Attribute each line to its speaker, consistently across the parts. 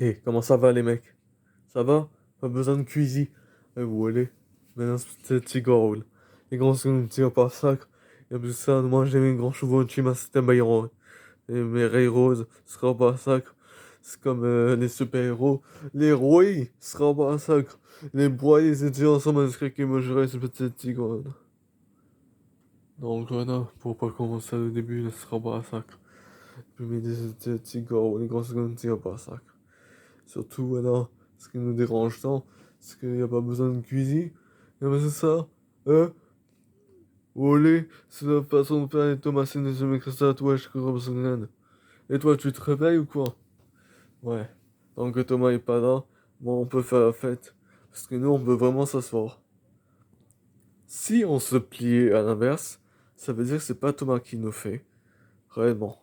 Speaker 1: Et comment ça va les mecs? Ça va? Pas besoin de cuisine. Et vous allez? Maintenant c'est le petit gros. Les grands sont tirent par sac. Et puis ça, moi j'ai mis grand chevaux de chima, c'était baillon. Et mes rays roses sera par sac. C'est comme les super-héros. Les rois sera par sac. Les bois, ils étaient ensemble, ils seraient qui mangeraient ce petit tigre. Donc voilà, pour pas commencer au début, il sera par sac. Puis mes des tigres, les grands sont tirent par sac. Surtout, voilà, ce qui nous dérange tant, c'est qu'il n'y a pas besoin de cuisine. Et ben c'est ça, hein? Olé, c'est la façon de faire les tomates et les mécréates, ouais, je crois que. Et toi, tu te réveilles ou quoi? Ouais. Tant que Thomas est pas là, moi, on peut faire la fête. Parce que nous, on peut vraiment s'asseoir. Si on se pliait à l'inverse, ça veut dire que c'est pas Thomas qui nous fait. Réellement.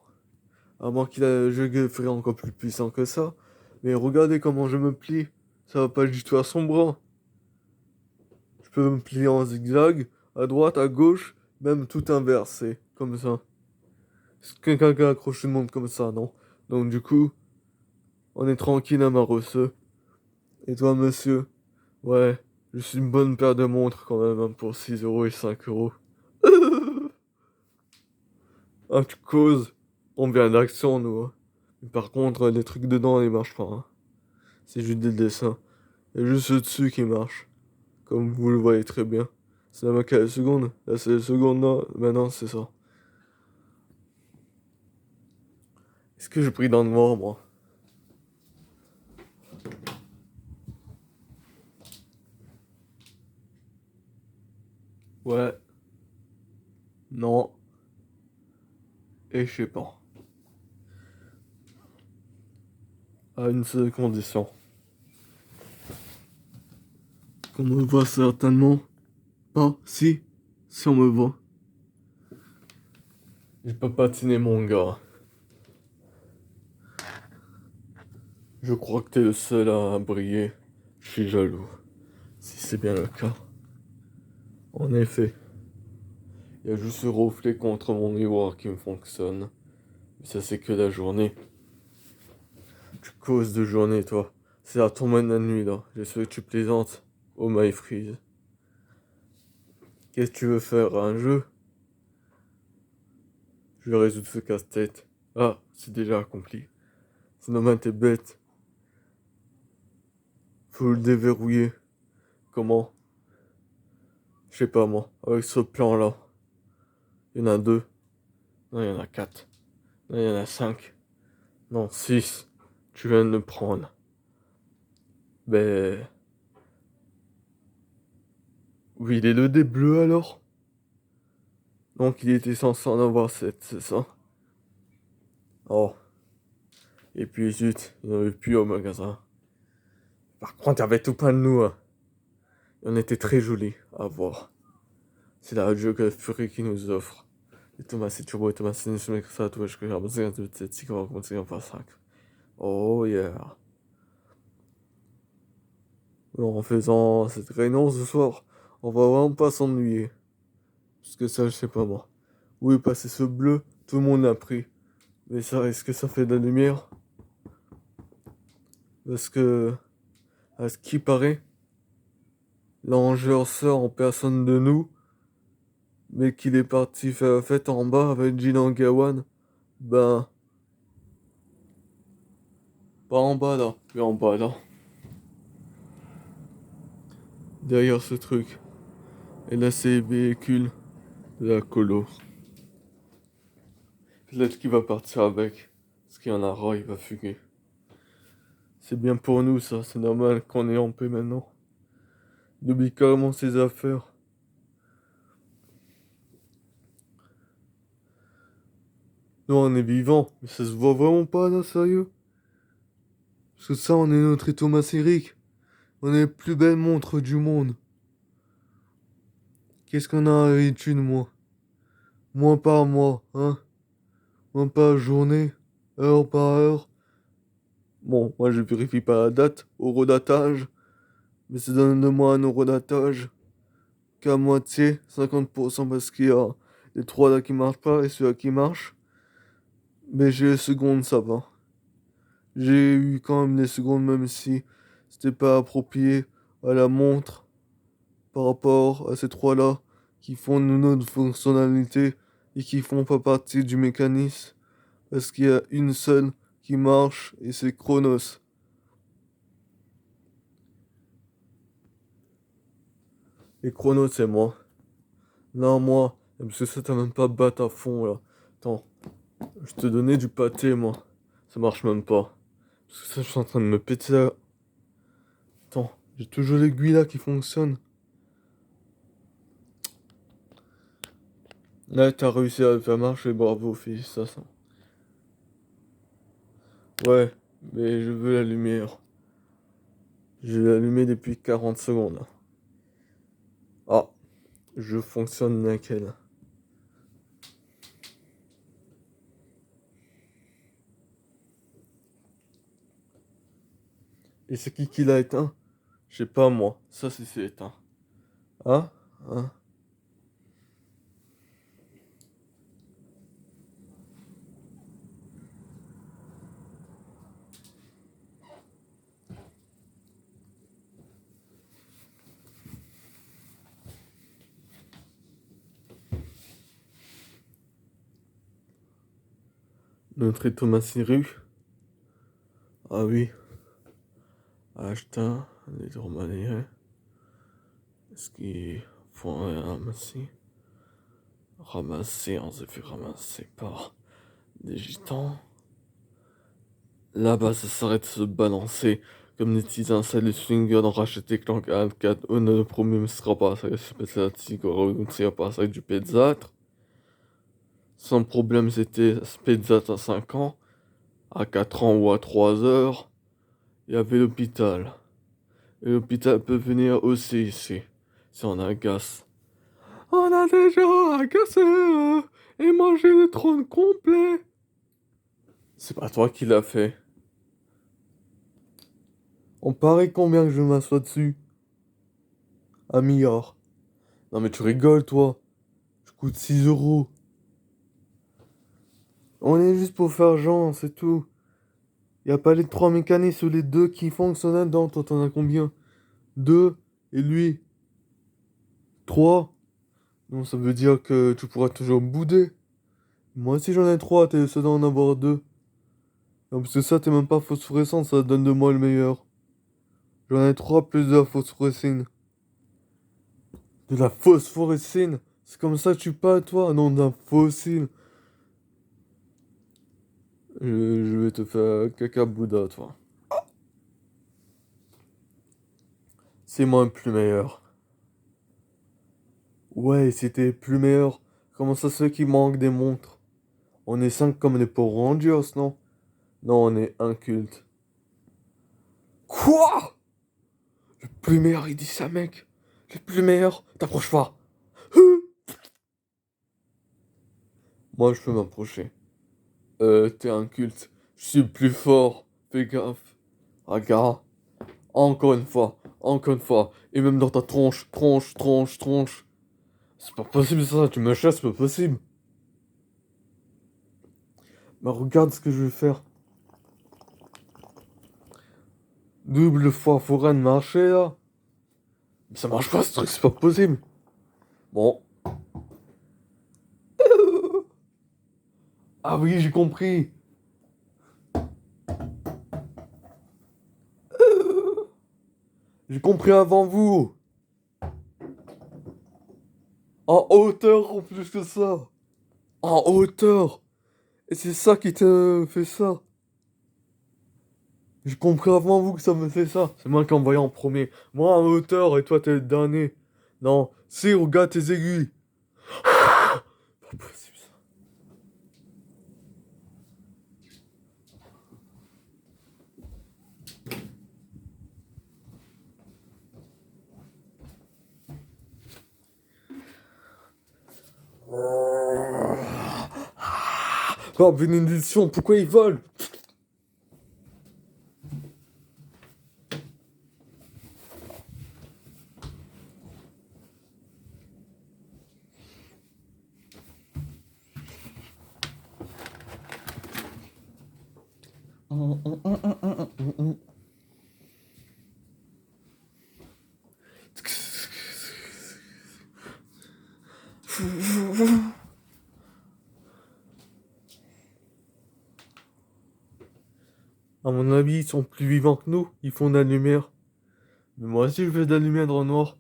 Speaker 1: À moins qu'il a le jeu de ferait encore plus puissant que ça. Mais regardez comment je me plie. Ça va pas du tout à son bras. Je peux me plier en zigzag, à droite, à gauche, même tout inversé, comme ça. Est-ce que quelqu'un accroche une montre comme ça, non? Donc du coup, on est tranquille à Maroceux. Et toi, monsieur? Ouais, je suis une bonne paire de montres quand même, hein, pour 6 euros et 5 euros. Ah, tu causes. On vient d'action, nous, hein. Mais par contre, les trucs dedans, ils marchent pas, hein. C'est juste des dessins. Il y a juste ceux-dessus qui marchent. Comme vous le voyez très bien. C'est la marque à la seconde. Là, c'est la seconde, là. Maintenant, c'est ça. Est-ce que je prie dans le noir, moi? Ouais, non, et je sais pas. À une seule condition. Qu'on me voit certainement pas. Si on me voit. Je peux patiner, mon gars. Je crois que t'es le seul à briller. Je suis jaloux. Si c'est bien le cas. En effet, il y a juste ce reflet contre mon miroir qui me fonctionne. Mais ça, c'est que la journée. Tu causes de journée, toi. C'est à ton de la nuit, là. J'espère que tu plaisantes. Oh my freeze. Qu'est-ce que tu veux faire? Un jeu? Je vais résoudre ce casse-tête. Ah, c'est déjà accompli. Sinon, t'es bête. Faut le déverrouiller. Comment? Je sais pas moi. Avec ce plan-là. Il y en a deux. Non, il y en a quatre. Non, il y en a cinq. Non, six. Tu viens de le prendre. Ben. Oui, il est le dé bleu alors? Donc il était censé en avoir sept, c'est ça? Oh. Et puis zut, il n'y en avait plus au magasin. Par contre, il y avait tout plein de nous, hein. Et on était très jolis à voir. C'est la Joker Fury qui nous offre. Et Thomas, c'est turbo, et Thomas, c'est une semaine que ça, toi, je regarde, c'est un petit qu'on va continuer à faire ça. Oh yeah. En faisant cette réunion ce soir, on va vraiment pas s'ennuyer. Parce que ça, je sais pas moi. Oui, passer ce bleu, tout le monde l'a pris. Mais ça, est-ce que ça fait de la lumière? Parce que, à ce qui paraît, l'engeur sort en personne de nous, mais qu'il est parti faire la fête en bas avec Jinan Gawan. Ben, pas en bas là, mais en bas là. Derrière ce truc. Et là, c'est les véhicules de la colo. Peut-être qu'il va partir avec. Parce qu'il y en a ras, il va fuguer. C'est bien pour nous, ça. C'est normal qu'on est en paix maintenant. Il oublie carrément ses affaires. Nous, on est vivants. Mais ça se voit vraiment pas, là, sérieux. Parce que ça, on est notre Thomas Eric. On est les plus belles montres du monde. Qu'est-ce qu'on a l'habitude, moi? Mois par mois, hein? Mois par journée, heure par heure. Bon, moi, je vérifie pas la date, eurodatage. Mais ça donne de moi un eurodatage qu'à moitié, 50% parce qu'il y a les trois là qui marchent pas et ceux-là qui marchent. Mais j'ai les secondes, ça va. J'ai eu quand même des secondes, même si c'était pas approprié à la montre par rapport à ces trois-là qui font notre fonctionnalité et qui font pas partie du mécanisme. Parce qu'il y a une seule qui marche et c'est Chronos. Et Chronos, c'est moi. Non, moi. Parce que ça, t'as même pas battre à fond là. Attends, je te donnais du pâté, moi. Ça marche même pas. Parce que ça, je suis en train de me péter la... Attends, j'ai toujours l'aiguille là qui fonctionne. Là, t'as réussi à le faire marcher, bravo, félicitations. Ouais, mais je veux la lumière. Je l'ai allumé depuis 40 secondes là. Ah, je fonctionne nickel. Et c'est qui l'a éteint? Je sais pas moi, ça c'est éteint. Ah? Hein? Notre Thomas Siru? Ah oui. Acheter les manières. Est-ce qu'il faut ramasser? Ramasser, on s'est fait ramasser par des gitans. Là-bas, ça s'arrête de se balancer comme des petits insectes, les swingers dans Ratchet Clank 4. Oh, le problème sera pas ça, c'est pas ça, c'est pas ça du Petzat. Son problème, c'était Petzat à 5 ans, à 4 ans ou à 3 heures, il y avait l'hôpital. Et l'hôpital peut venir aussi ici, si on agace. On a déjà agacé et mangé le trône complet. C'est pas toi qui l'as fait. On parie combien que je m'assois dessus? Un milliard. Non mais tu rigoles toi. Je coûte 6 euros. On est juste pour faire genre, c'est tout. Y a pas les trois mécanismes ou les deux qui fonctionnent là-dedans. Toi t'en as combien? Deux. Et lui? Trois. Non, ça veut dire que tu pourras toujours bouder. Moi aussi j'en ai trois, t'es le seul d'en avoir deux. Non, parce que ça t'es même pas phosphorescent, ça donne de moi le meilleur. J'en ai trois plus de la phosphorescine. De la phosphorescine? C'est comme ça que tu parles toi? Non, d'un fossile. Je vais te faire caca Bouddha, toi. C'est moi le plus meilleur. Ouais, c'était plus meilleur. Comment ça se fait qu'il manque des montres? On est 5 comme les Power Rangers, non? Non, on est un culte. Quoi? Le plus meilleur, il dit ça, mec. Le plus meilleur, t'approches pas. Moi, je peux m'approcher. T'es un culte. Je suis le plus fort. Fais gaffe. Regarde. Encore une fois. Encore une fois. Et même dans ta tronche, tronche, tronche, tronche. C'est pas possible ça, tu me chasses, c'est pas possible. Mais regarde ce que je vais faire. Double fois foraine marché là. Mais ça marche pas ce truc, c'est pas possible. Bon. Ah oui, j'ai compris. J'ai compris avant vous. En hauteur en plus que ça. En hauteur. Et c'est ça qui te fait ça. J'ai compris avant vous que ça me fait ça. C'est moi qui ai envoyé en premier. Moi en hauteur et toi t'es le dernier. Non, si, regarde tes aiguilles. Pas possible ça. Oh, bénédiction, pourquoi ils volent? À mon avis, ils sont plus vivants que nous, ils font de la lumière. Mais moi aussi, je fais de la lumière dans le noir.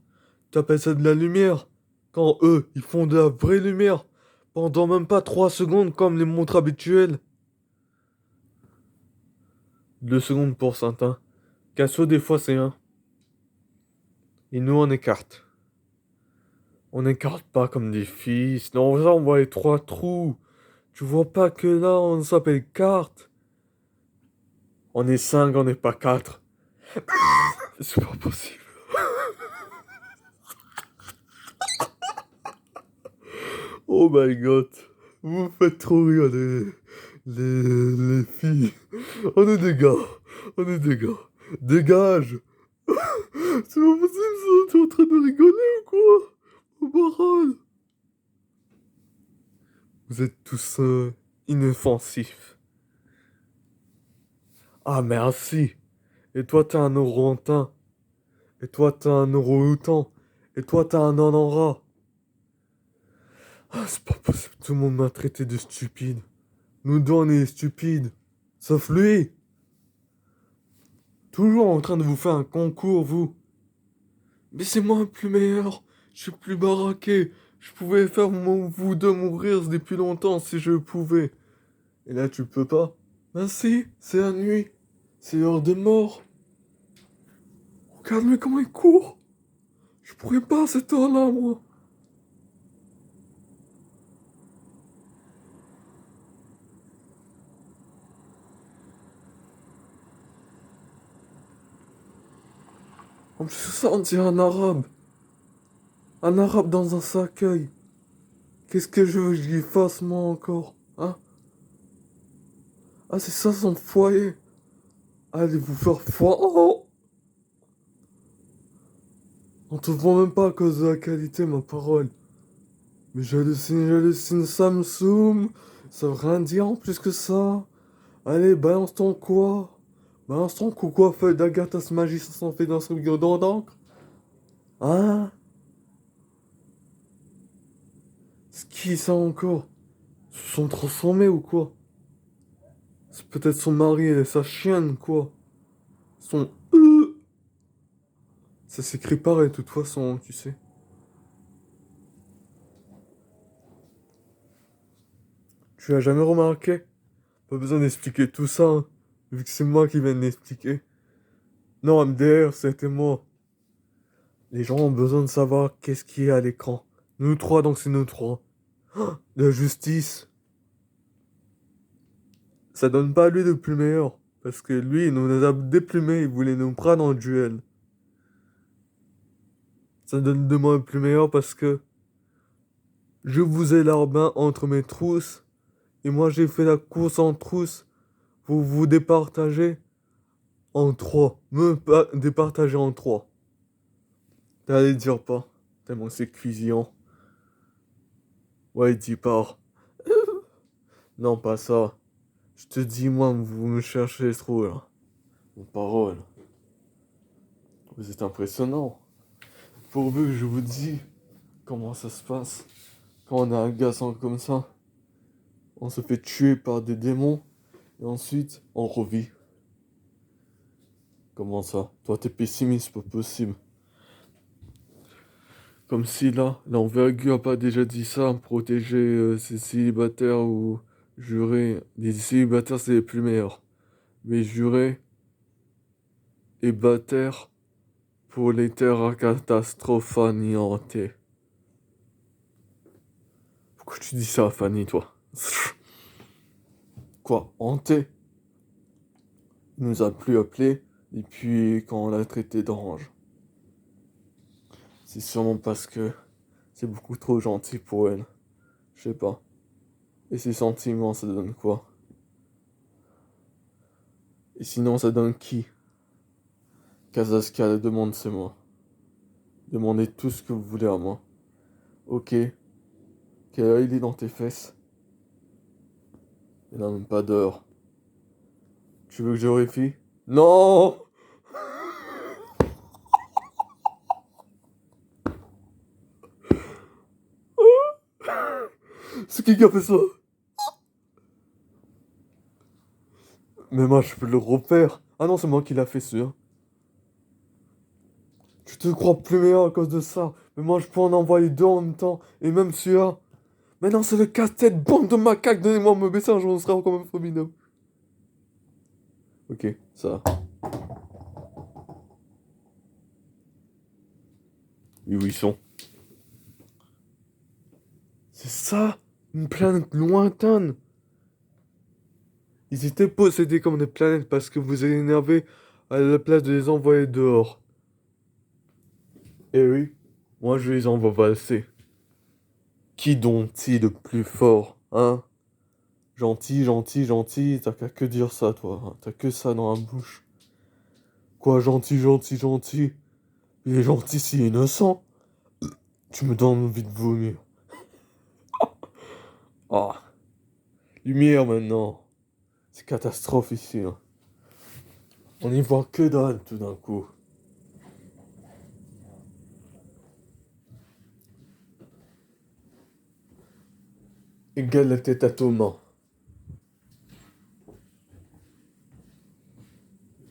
Speaker 1: T'appelles ça de la lumière? Quand eux, ils font de la vraie lumière. Pendant même pas 3 secondes comme les montres habituelles. 2 secondes pour certains. Casso, des fois, c'est un. Et nous, on écarte. On n'écarte pas comme des filles. Sinon, ça, on voit les 3 trous. Tu vois pas que là, on s'appelle carte. On est 5, on n'est pas 4. C'est pas possible. Oh my god. Vous me faites trop rire, les filles. On est des gars. On est des gars. Dégage. C'est pas possible, ça. T'es en train de rigoler ou quoi? Oh, parole. Vous êtes tous inoffensifs. Ah, merci. Et toi, t'es un Orantin. Et toi, t'es un Orang-outan. Et toi, t'es un Anora. Ah, c'est pas possible. Tout le monde m'a traité de stupide. Nous deux, on est stupides. Sauf lui. Toujours en train de vous faire un concours, vous. Mais c'est moi le plus meilleur. Je suis plus baraqué. Je pouvais faire vous deux mourir depuis longtemps si je pouvais. Et là, tu peux pas. Ben si, c'est la nuit. C'est l'heure de mort. Regarde-moi comment il court. Je pourrais pas à cette heure-là, moi. En plus, ça, on dirait un arabe. Un arabe dans un cercueil. Qu'est-ce que je veux que je lui fasse, moi, encore? Hein? Ah, c'est ça son foyer. Allez vous faire foire. Oh! On te voit même pas à cause de la qualité, ma parole. Mais j'hallucine Samsung. Ça veut rien dire en plus que ça. Allez, balance ton quoi? Balance ton quoi, feuille d'Agathas Magie, ça s'en fait dans ce guidon d'encre? Hein? C'est qui ça encore? Ils se sont transformés ou quoi? C'est peut-être son mari et sa chienne, quoi. Son ça s'écrit pareil, de toute façon, tu sais. Tu l'as jamais remarqué? Pas besoin d'expliquer tout ça, hein, vu que c'est moi qui viens de l'expliquer. Non, MDR, c'était moi. Les gens ont besoin de savoir qu'est-ce qui est à l'écran. Nous trois, donc c'est nous trois. La justice. Ça donne pas à lui le plus meilleur. Parce que lui, il nous a déplumés, il voulait nous prendre en duel. Ça donne de moi le plus meilleur parce que je vous ai larbin entre mes trousses. Et moi, j'ai fait la course en trousse. Vous vous départagez en trois. Départager en trois. T'allais dire pas. Tellement c'est cuisillant. Ouais, dis pas. Non, pas ça. Je te dis, moi, vous me cherchez trop, là. Mon parole. Vous êtes impressionnant. Pourvu que je vous dis comment ça se passe quand on est agaçant comme ça. On se fait tuer par des démons et ensuite on revit. Comment ça? Toi, t'es pessimiste, pas possible. Comme si là, l'envergure a pas déjà dit ça, protéger ces célibataires ou jurés. Les célibataires, c'est les plus meilleurs. Mais jurés et bataires pour les terres à catastrophe anéanties. Pourquoi tu dis ça, Fanny, toi? Quoi? Hanté? Il nous a plus appelé et puis quand on l'a traité d'orange. C'est sûrement parce que c'est beaucoup trop gentil pour elle. Je sais pas. Et ses sentiments, ça donne quoi? Et sinon, ça donne qui? Kazaska, demande, c'est moi. Demandez tout ce que vous voulez à moi. Ok. Quel œil il est dans tes fesses? Il n'y en a même pas d'heure. Tu veux que je vérifie? Non! C'est qui a fait ça? Mais moi, je peux le refaire. Ah non, c'est moi qui l'a fait, celui-là. Tu te crois plus meilleur à cause de ça. Mais moi, je peux en envoyer deux en même temps. Et même celui-là. Mais non, c'est le casse-tête, bande de macaques. Donnez-moi mon message, on sera quand même formidable. Ok, ça. Oui, où ils sont? C'est ça, une planète lointaine. Ils étaient possédés comme des planètes parce que vous êtes énervé à la place de les envoyer dehors. Eh oui, moi je les envoie valser. Qui donc-t-il le plus fort, hein? Gentil, gentil, gentil, t'as qu'à que dire ça, toi. Hein. T'as que ça dans la bouche. Quoi, gentil, gentil, gentil? Il est gentil s'il est innocent. Tu me donnes envie de vomir. Ah, lumière maintenant. C'est catastrophe ici. Hein. On n'y voit que dalle tout d'un coup. Égale la tête à Thomas.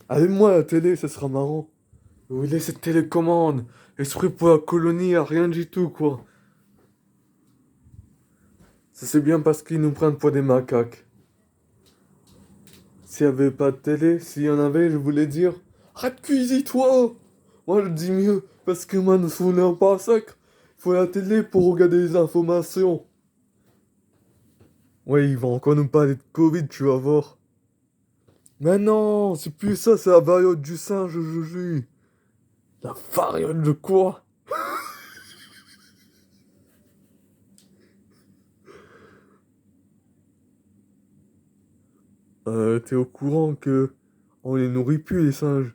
Speaker 1: Allume-moi la télé, ça sera marrant. Où il est cette télécommande? Esprit pour la colonie, rien du tout, quoi. Ça c'est bien parce qu'ils nous prennent pour des macaques. S'il y avait pas de télé, s'il y en avait, je voulais dire, arrête cuisine toi. Moi je dis mieux, parce que moi, nous on pas sacre. Faut la télé pour regarder les informations. Ouais, ils vont encore nous parler de Covid, tu vas voir. Mais non, c'est plus ça, c'est la variante du singe, Juju. La variante de quoi? T'es au courant que on les nourrit plus les singes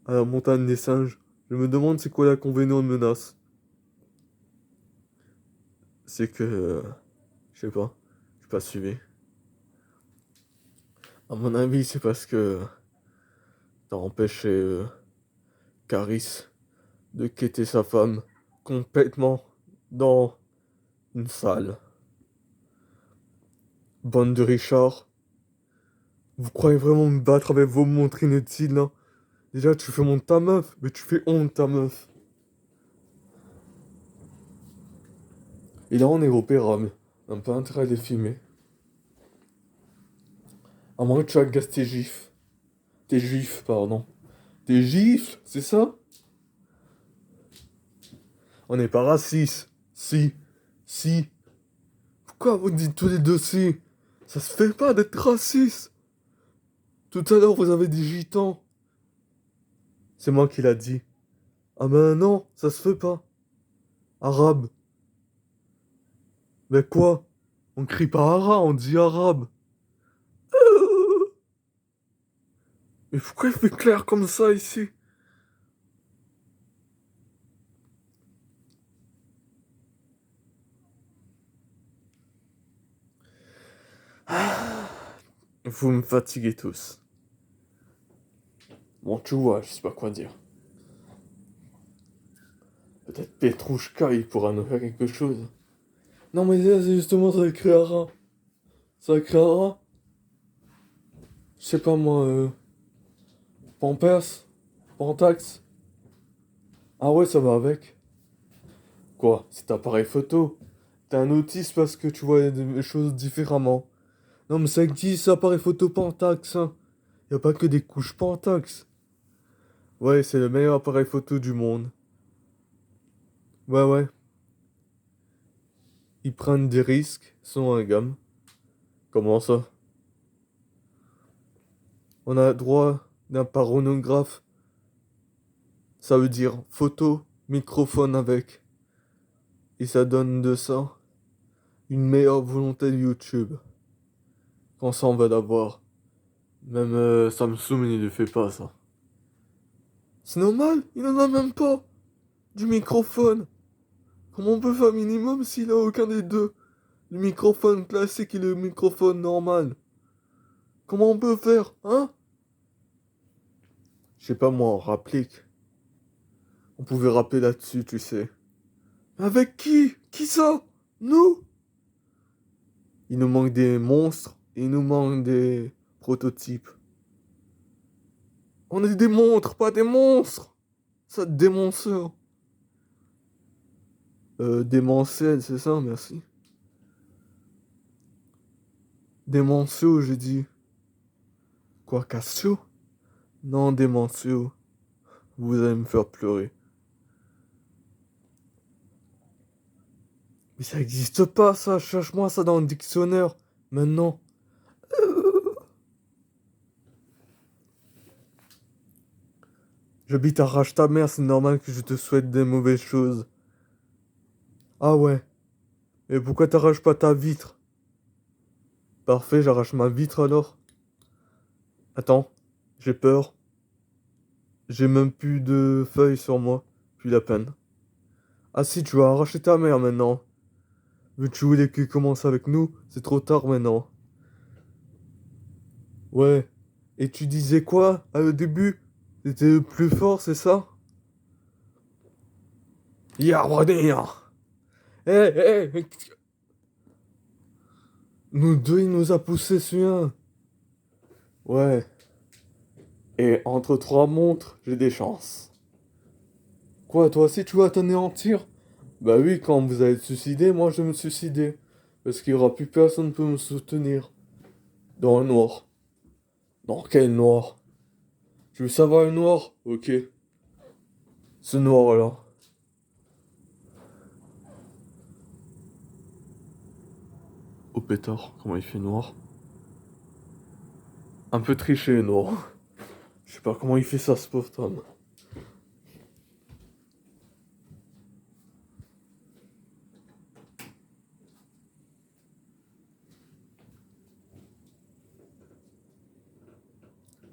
Speaker 1: à la montagne des singes. Je me demande c'est quoi l'inconvénient de menace. C'est que je sais pas, j'ai pas suivi. À mon avis, c'est parce que t'as empêché Caris de quitter sa femme complètement dans une salle. Bande de Richard, vous croyez vraiment me battre avec vos montres inutiles là? Déjà, tu fais honte ta meuf, mais tu fais honte ta meuf. Et là, on est repérable. On n'a pas intérêt à les filmer. À moins que tu agaces tes gifs. Tes juifs, pardon. Tes gifs, c'est ça? On n'est pas raciste. Si. Si. Pourquoi vous dites tous les deux si? Ça se fait pas d'être raciste. Tout à l'heure, vous avez dit gitan. C'est moi qui l'a dit. Ah ben non, ça se fait pas. Arabe. Mais quoi? On crie pas ara, on dit arabe. Mais pourquoi il fait clair comme ça ici? Vous me fatiguez tous. Bon, tu vois, je sais pas quoi dire. Peut-être Petrouchka, il pourra nous faire quelque chose. Non, mais là, c'est justement, ça écrit ara. Ça écrit ara. Je sais pas moi, Pampers? Pentax? Ah ouais, ça va avec. Quoi? C'est un appareil photo. T'es un autiste parce que tu vois les choses différemment. Non, mais ça existe, appareil photo Pentax, hein. Y a pas que des couches Pentax. Ouais, c'est le meilleur appareil photo du monde. Ouais, ouais. Ils prennent des risques, sont un gamme. Comment ça? On a droit d'un paronographe. Ça veut dire photo, microphone avec. Et ça donne de ça une meilleure volonté de YouTube. Quand ça, on va l'avoir. Même Samsung, il ne fait pas ça. C'est normal, il en a même pas. Du microphone. Comment on peut faire minimum s'il a aucun des deux? Le microphone classique et le microphone normal. Comment on peut faire, hein? Je sais pas moi, en rapplique. On pouvait rapper là-dessus, tu sais. Avec qui? Qui ça? Nous? Il nous manque des monstres, il nous manque des prototypes. On est des montres, pas des monstres! Ça démonceur. Démentiel, c'est ça, merci. Démentio, j'ai dit. Quoi, Cassio? Non, Démentio. Vous allez me faire pleurer. Mais ça existe pas, ça. Cherche-moi ça dans le dictionnaire. Maintenant. J'habite à Rage ta mère, c'est normal que je te souhaite des mauvaises choses. Ah ouais. Et pourquoi t'arraches pas ta vitre? Parfait, j'arrache ma vitre alors. Attends, j'ai peur. J'ai même plus de feuilles sur moi. Plus la peine. Ah si, tu vas arracher ta mère maintenant. Vu que tu voulais qu'il commence avec nous, c'est trop tard maintenant. Ouais. Et tu disais quoi au début? T'étais le plus fort, c'est ça? Yarwadia! Eh, nous deux, il nous a poussé celui-là. Ouais. Et entre trois montres, j'ai des chances. Quoi, toi aussi tu vas t'anéantir? Bah oui, quand vous allez te suicider, moi je vais me suicider. Parce qu'il y aura plus personne pour me soutenir. Dans le noir. Dans quel noir? Tu veux savoir le noir? Ok. Ce noir-là. Oh pétard, comment il fait noir? Un peu triché, noir. Je sais pas comment il fait ça, ce pauvre homme.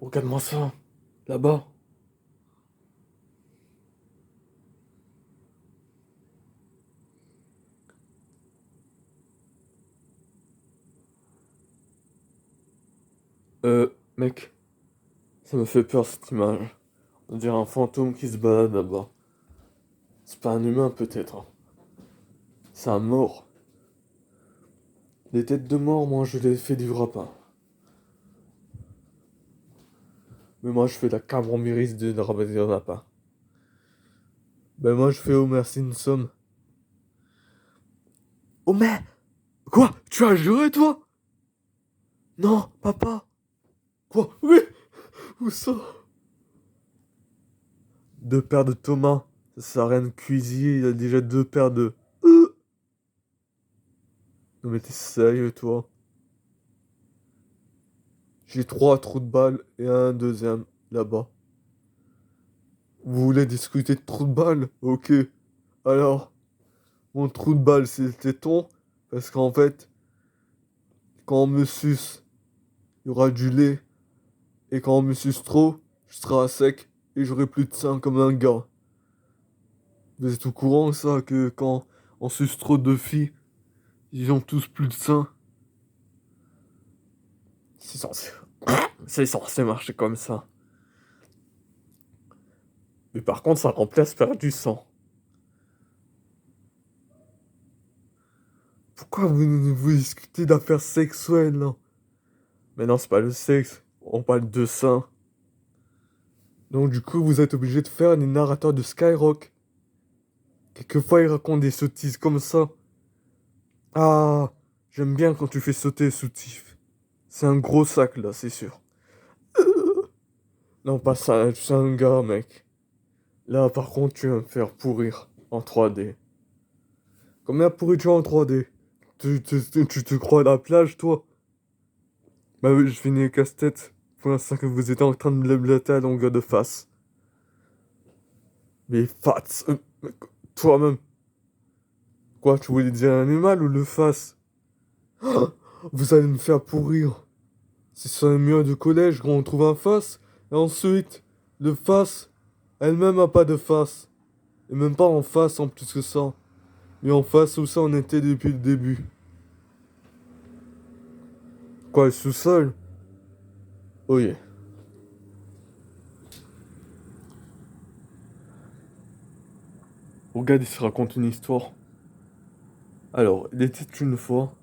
Speaker 1: Regarde-moi ça. Là-bas. Mec. Ça me fait peur cette image. On dirait un fantôme qui se balade là-bas. C'est pas un humain peut-être, hein. C'est un mort. Les têtes de mort, moi je les fais du rapin. Mais moi je fais la camembert de rabattre le lapin. Ben moi je fais Homer Simpson. Homer! Quoi? Tu as juré toi? Non, papa! Quoi? Oui! Où ça? Deux paires de Thomas. Ça sert à rien de cuisiner, il a déjà deux paires de. Non mais t'es sérieux toi? J'ai trois trous de balle et un deuxième là-bas. Vous voulez discuter de trous de balle? Ok. Alors, mon trou de balle c'est le téton. Parce qu'en fait, quand on me suce, il y aura du lait. Et quand on me suce trop, je serai à sec et j'aurai plus de sein comme un gars. Vous êtes au courant ça que quand on suce trop de filles, ils ont tous plus de sein? C'est censé. C'est censé marcher comme ça. Mais par contre, ça remplace par du sang. Pourquoi vous discutez d'affaires sexuelles là? Mais non, c'est pas le sexe. On parle de sein. Donc du coup, vous êtes obligé de faire des narrateurs de Skyrock. Quelquefois, ils racontent des sottises comme ça. Ah, j'aime bien quand tu fais sauter le soutif. C'est un gros sac là, c'est sûr. Non, pas ça, tu es un gars, mec. Là, par contre, tu vas me faire pourrir en 3D. Combien pourris-tu en 3D? Tu te crois à la plage, toi? Bah oui, je finis les casse-tête. Pour l'instant que vous êtes en train de me blablater à longueur de face. Mais Fats, toi-même. Quoi, tu voulais dire un animal ou le face? Vous allez me faire pourrir. C'est sur les murs du collège qu'on trouve un face. Et ensuite, le face, elle-même a pas de face. Et même pas en face en plus que ça. Mais en face où ça on était depuis le début. Quoi, le sous-sol? Oh yeah. Regarde, il se raconte une histoire. Alors, il était une fois,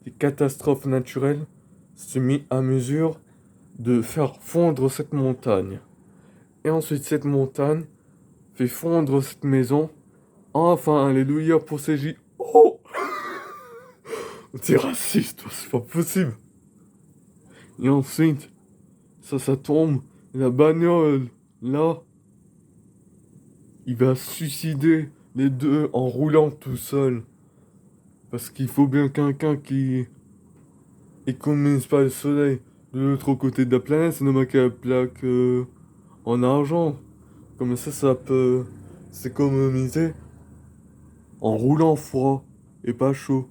Speaker 1: des catastrophes naturelles se mis à mesure de faire fondre cette montagne. Et ensuite, cette montagne fait fondre cette maison. Enfin, alléluia pour CJ. Oh! T'es raciste, toi, c'est pas possible. Et ensuite, ça tombe. La bagnole, là, il va se suicider les deux en roulant tout seul. Parce qu'il faut bien quelqu'un qui économise pas le soleil. De l'autre côté de la planète, c'est normal qu'elle plaque en argent. Comme ça peut s'économiser en roulant froid et pas chaud.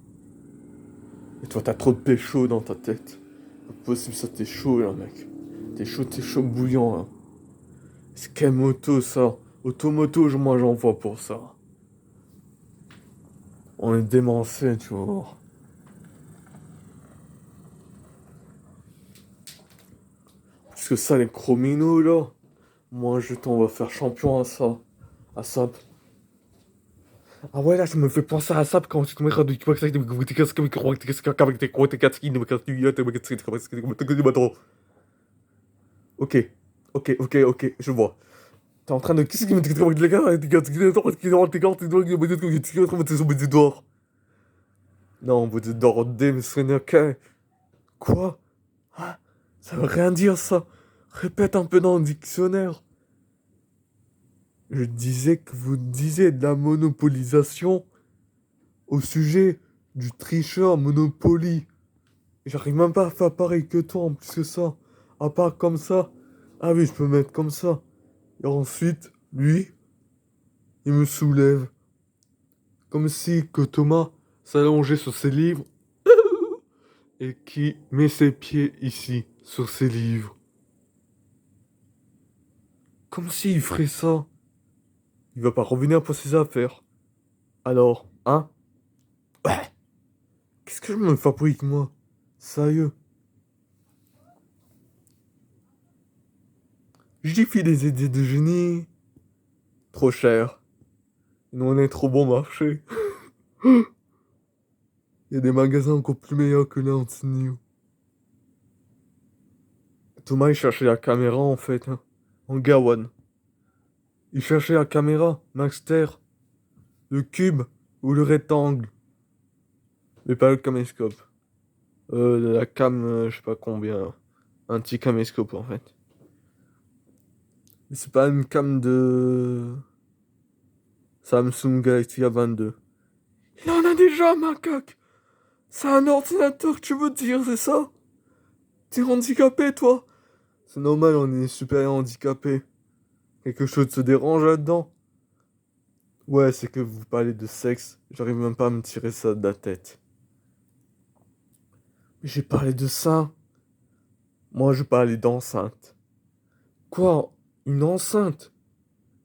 Speaker 1: Et toi, t'as trop de pécho dans ta tête. Pas possible, ça, t'es chaud, là, mec. T'es chaud bouillant, là. C'est quelle moto, ça? Automoto, moi, j'en vois pour ça. On est démancé, tu vois. Parce que ça, les chrominos, là. Moi, je t'en va faire champion à ça. À ça. Ah ouais, là, ça me fait penser à ça quand tu me regardes. Ok, ok, je vois. T'es en train de... Non, vous êtes dordé, mais ok. Quoi? Ah, ça veut rien dire, ça. Répète un peu dans le dictionnaire. Je disais que vous disiez de la monopolisation au sujet du tricheur Monopoly. J'arrive même pas à faire pareil que toi en plus que ça. À part comme ça. Ah oui, je peux mettre comme ça. Et ensuite, lui, il me soulève. Comme si que Thomas s'allongeait sur ses livres et qui met ses pieds ici, sur ses livres. Comme s'il ferait ça. Il va pas revenir pour ses affaires. Alors, hein? Ouais. Qu'est-ce que je me fabrique, moi? Sérieux. Justifie des idées de génie. Trop cher. Nous, on est trop bon marché. Il y a des magasins encore plus meilleurs que là en New. Thomas, il cherchait la caméra, en fait, hein, en Gawan. Il cherchait la caméra, Maxter, le cube ou le rectangle. Mais pas le caméscope. La cam, je sais pas combien. Un petit caméscope, en fait. Mais c'est pas une cam de Samsung Galaxy A22. Il en a déjà, macaque! C'est un ordinateur que tu veux dire, c'est ça? T'es handicapé, toi? C'est normal, on est super handicapé. Quelque chose te dérange là-dedans? Ouais, c'est que vous parlez de sexe. J'arrive même pas à me tirer ça de la tête. Mais j'ai parlé de ça. Moi, je parlais d'enceinte. Quoi? Une enceinte?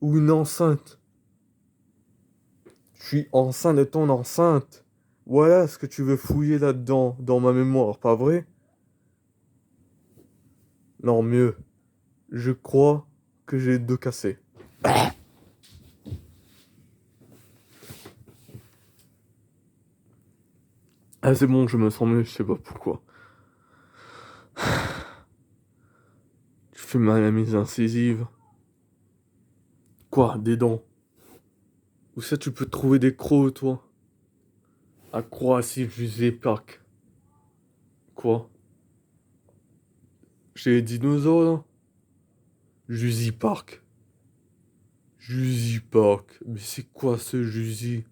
Speaker 1: Ou une enceinte? Je suis enceinte de ton enceinte. Voilà ce que tu veux fouiller là-dedans, dans ma mémoire, pas vrai? Non, mieux. Je crois que j'ai deux cassés. Ah, c'est bon, je me sens mieux, je sais pas pourquoi. Tu fais mal à la mise incisive. Quoi? Des dents? Où ça, tu peux trouver des crocs, toi? À Croatie, Musée Parc. Quoi? Chez les dinosaures, là? Juzy Park. Juzy Park. Mais c'est quoi ce Juzy?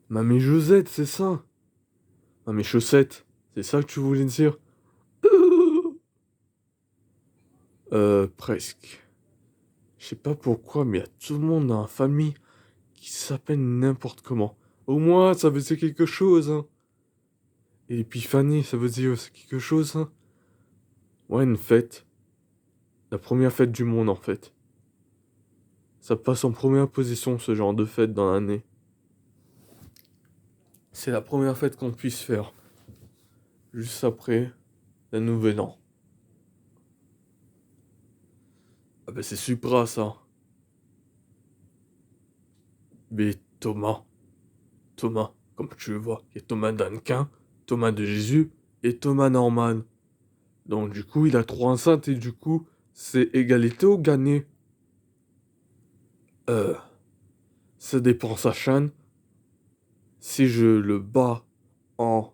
Speaker 1: Mamie Josette, c'est ça? Mamie Chaussette. C'est ça que tu voulais dire? Presque. Je sais pas pourquoi, mais y a tout le monde dans la famille qui s'appelle n'importe comment. Au moins, ça veut dire quelque chose, hein. Et Épiphanie, ça veut dire c'est quelque chose, hein. Ouais, une fête. La première fête du monde, en fait. Ça passe en première position, ce genre de fête dans l'année. C'est la première fête qu'on puisse faire. Juste après la Nouvelle An. Ah ben c'est Supra ça. Mais Thomas, comme tu le vois, il y a Thomas d'Anquin, Thomas de Jésus et Thomas Norman. Donc du coup, il a trois enceintes et du coup, c'est égalité ou gagné? Euh, Ça dépend sa chaîne. Si je le bats en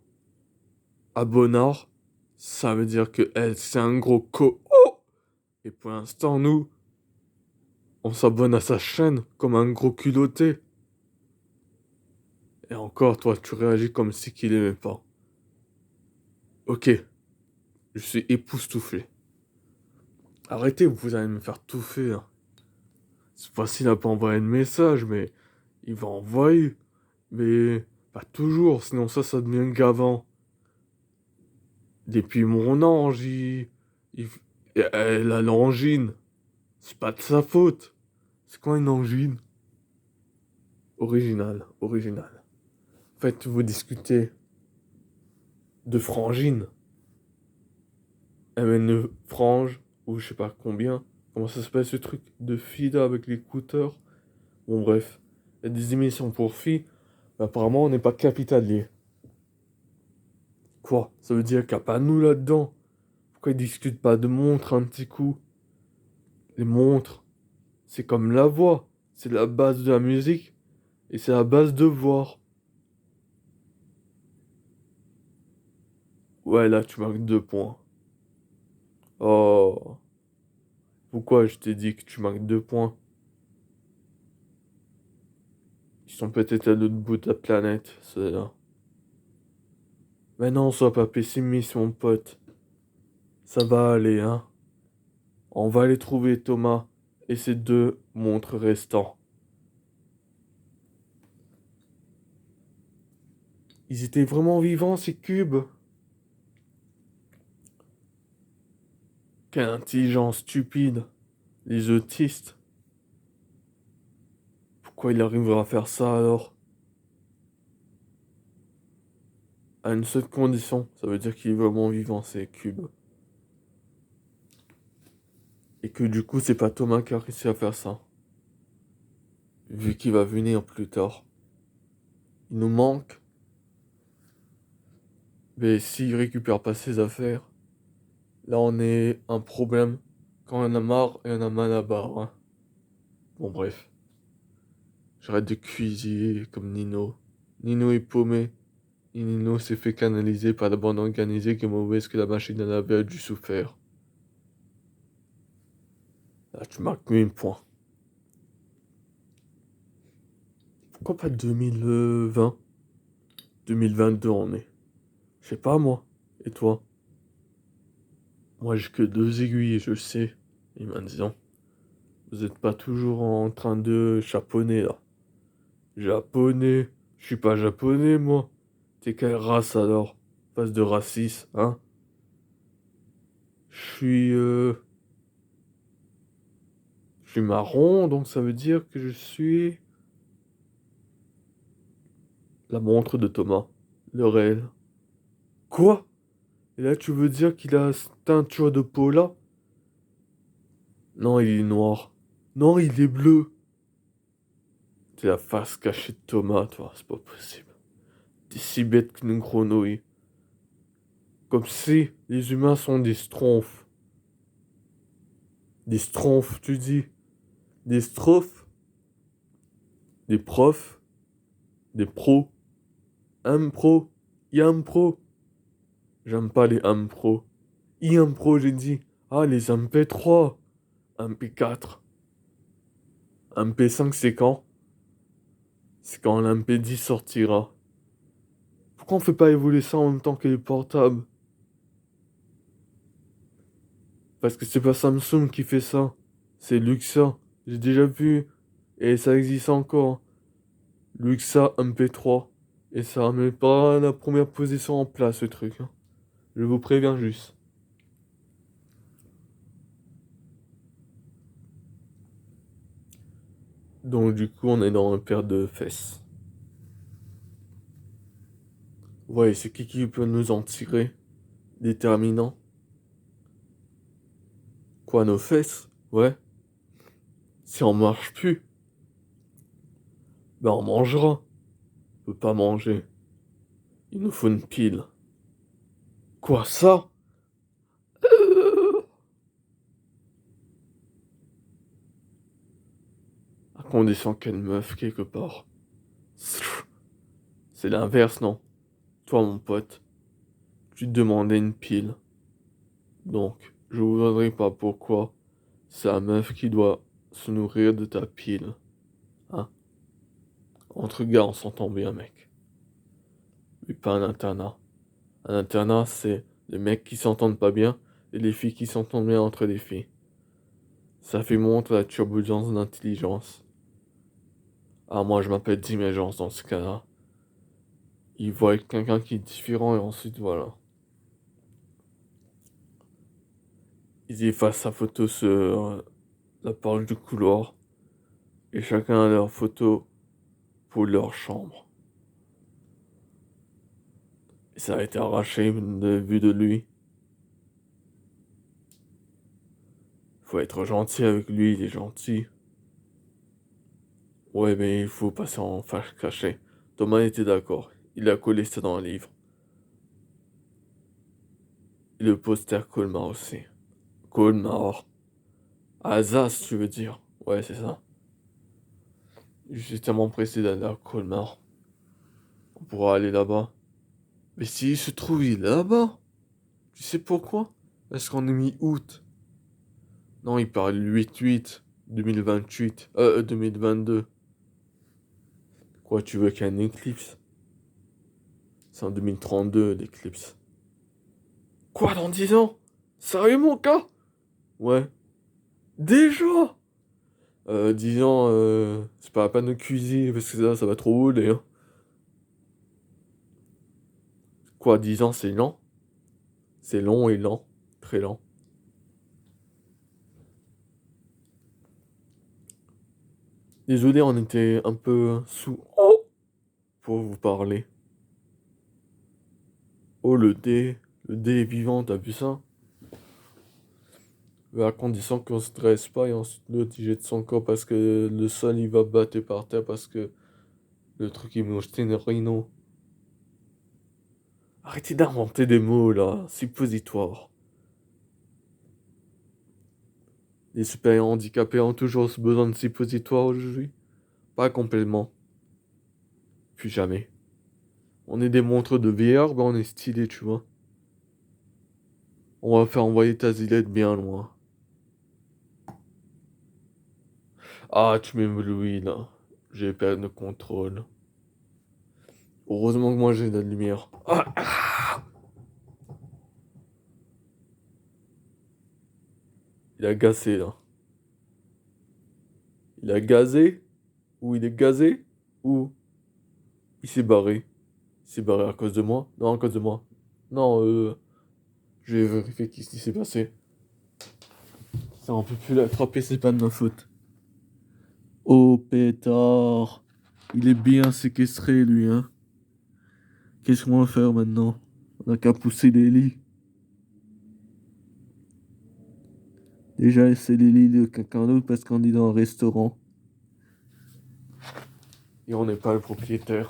Speaker 1: abonnard, ça veut dire que elle, c'est un gros Oh. Et pour l'instant, nous, on s'abonne à sa chaîne comme un gros culotté. Et encore, toi, tu réagis comme si qu'il aimait pas. Ok, je suis époustouflé. Arrêtez, vous allez me faire touffer, hein. C'est facile à pas envoyer de message, mais il va envoyer. Mais pas toujours, sinon ça devient gavant. Depuis mon ange, il- elle a l'angine. C'est pas de sa faute. C'est quoi une angine? Original, original. En fait, vous discutez de frangine. MN frange, ou je sais pas combien. Comment ça s'appelle ce truc de filles là avec l'écouteur? Bon, bref. Il y a des émissions pour filles. Mais apparemment, on n'est pas capitalier. Quoi? Ça veut dire qu'il n'y a pas nous là-dedans. Pourquoi ils discutent pas de montres un petit coup? Les montres, c'est comme la voix. C'est la base de la musique. Et c'est la base de voir. Ouais, là, tu marques 2 points. Oh. Pourquoi je t'ai dit que tu marques 2 points? Ils sont peut-être à l'autre bout de la planète, ceux-là. Mais non, sois pas pessimiste, mon pote. Ça va aller, hein. On va aller trouver Thomas et ses deux montres restants. Ils étaient vraiment vivants, ces cubes. Quelle intelligence stupide. Les autistes. Pourquoi il arriverait à faire ça alors? À une seule condition, ça veut dire qu'il est vraiment vivant, ces cubes. Et que du coup, c'est pas Thomas qui a réussi à faire ça. Vu qu'il va venir plus tard. Il nous manque. Mais s'il récupère pas ses affaires, là on est un problème. Quand on en a marre et on a mal à barre, hein. Bon bref. J'arrête de cuisiner comme Nino. Nino est paumé. Et Nino s'est fait canaliser par la bande organisée qui est mauvaise que la machine à laver a dû souffrir. Là tu marques 1000 points. Pourquoi pas 2020? 2022 on est. Je sais pas moi. Et toi? Moi j'ai que 2 aiguilles, je sais. Et maintenant, vous êtes pas toujours en train de chaponner là. Japonais. Je suis pas japonais, moi. T'es quelle race alors? Face de racisme, hein? Je suis... Je suis marron, donc ça veut dire que je suis... La montre de Thomas. Le réel. Quoi? Et là, tu veux dire qu'il a cette teinture de peau là? Non, il est noir. Non, il est bleu. C'est la face cachée de Thomas, toi. C'est pas possible. T'es si bête qu'une grenouille. Comme si les humains sont des schtroumpfs. Des schtroumpfs, tu dis? Des strophes? Des profs? Des pros? Impro? Yampro? J'aime pas les impro. Impro, j'ai dit. Ah, les MP3. MP4. MP5, c'est quand? C'est quand l'MP10 sortira. Pourquoi on fait pas évoluer ça en même temps que les portables? Parce que c'est pas Samsung qui fait ça. C'est Luxa. J'ai déjà vu. Et ça existe encore. Luxa MP3. Et ça met pas la première position en place, ce truc, hein. Je vous préviens juste. Donc du coup, on est dans un paire de fesses. Ouais, c'est qui peut nous en tirer? Déterminant. Quoi, nos fesses? Ouais. Si on marche plus, ben on mangera. On peut pas manger. Il nous faut une pile. Quoi ça? À condition qu'elle meuf quelque part. C'est l'inverse, non? Toi, mon pote, tu te demandais une pile. Donc, je vous voudrais pas pourquoi c'est la meuf qui doit se nourrir de ta pile. Hein? Entre gars, on s'entend bien, mec. Mais pas un internat. Un internat, c'est les mecs qui s'entendent pas bien et les filles qui s'entendent bien entre les filles. Ça fait montre la turbulence d'intelligence. Ah, moi, je m'appelle Dimagence dans ce cas-là. Il voit quelqu'un qui est différent et ensuite, voilà. Ils effacent sa photo sur la page du couloir et chacun a leur photo pour leur chambre. Et ça a été arraché de vue de lui. Faut être gentil avec lui, il est gentil. Ouais, mais il faut passer en face cachée. Thomas était d'accord. Il a collé ça dans le livre. Et le poster Colmar aussi. Colmar. Alsace, tu veux dire? Ouais, c'est ça. Je suis tellement pressé d'aller à Colmar. On pourra aller là-bas. Mais s'il se trouve, il est là-bas. Tu sais pourquoi? Parce qu'on est mi-août. Non, il parle 8-8. 2028. 2022. Quoi, tu veux qu'il y ait un éclipse? C'est en 2032, l'éclipse. Quoi, dans 10 ans? Sérieux, mon gars? Ouais. Déjà? 10 ans, c'est pas la peine de cuisiner, parce que ça va trop rouler, hein. Quoi, 10 ans, c'est lent? C'est long et lent. Très lent. Désolé, on était un peu sous oh pour vous parler. Oh, le dé. Le dé est vivant, t'as vu ça? Mais à condition qu'on se dresse pas et ensuite l'autre il jette son corps parce que le sol il va battre par terre parce que le truc il m'a jeté une rhino. Arrêtez d'inventer des mots là, suppositoire. Les super handicapés ont toujours besoin de suppositoire aujourd'hui? Pas complètement. Plus jamais. On est des montres de VR, ben on est stylé, tu vois. On va faire envoyer ta zilette bien loin. Ah, tu m'éblouis là. J'ai perdu le contrôle. Heureusement que moi j'ai de la lumière. Ah, il a gazé là. Il a gazé? Ou il est gazé? Ou il s'est barré? Il s'est barré à cause de moi? Non, à cause de moi. Non, je vais vérifier qu'est-ce qui s'est passé. Ça, on peut plus l'attraper, c'est pas de ma faute. Oh pétard. Il est bien séquestré lui, hein. Qu'est-ce qu'on va faire maintenant? On a qu'à pousser les lits. Déjà, c'est les lits de quelqu'un d'autre parce qu'on est dans un restaurant. Et on n'est pas le propriétaire.